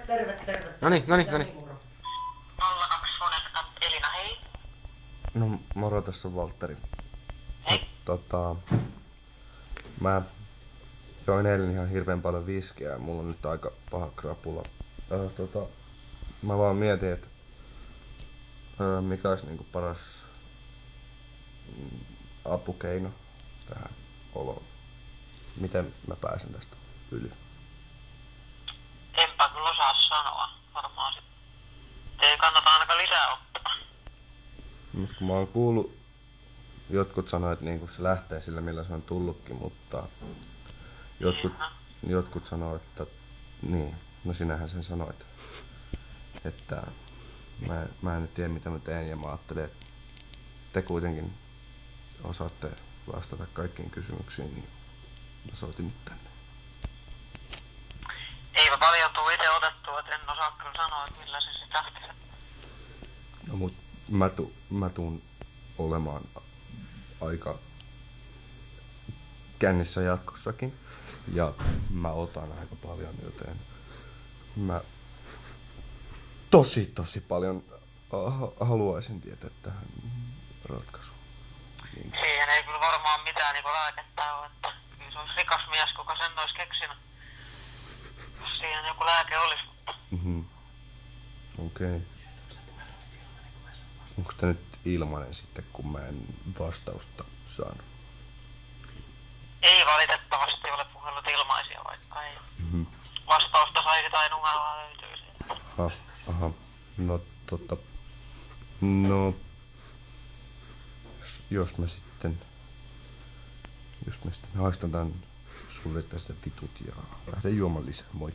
terve. Noniin. 02 Elina, hei. No moro, tässä on Valtteri. Hei. Mä join eilen ihan hirveän paljon viskiä ja mulla on nyt aika paha krapula. Mä vaan mietin, että mikä olisi niinku paras apukeino tähän oloon. Miten mä pääsen tästä yli? Enpä kyllä osaa sanoa. Varmaan sit. Ei kannata ainakaan lisää ottaa. Mut kun mä oon kuullut, jotkut sanoo, että niinku se lähtee sillä millä se on tullutkin, mutta jotkut sanoo, että niin, no sinähän sen sanoit. Että mä en nyt tiedä mitä mä teen ja mä ajattelin, että te kuitenkin osaatte vastata kaikkiin kysymyksiin, niin mä soitin nyt tänne. Eipä paljon tuu ite otettua, et en osaa kyllä sanoa, että millä se sit lähtee. No mut mä tuun olemaan aika kännissä jatkossakin ja mä otan aika paljon, joten mä tosi paljon haluaisin tietää tähän ratkaisuun. Niin. Siihen ei kyllä varmaan mitään niinku lääkettä ole, että kyllä se olisi rikas mies, kuka sen olisi keksinyt. Jos siihen joku lääke olisi, mutta... Okei. Onko tää nyt ilmanen sitten, kun mä en vastausta saanut? Ei valitettavasti ole puhelut ilmaisia, vaikka ei vastausta saisi tai numeroa löytyy siitä. Aha. No, jos mä sitten haistan tän sulle tästä vitut ja lähden juomaan lisää, moi.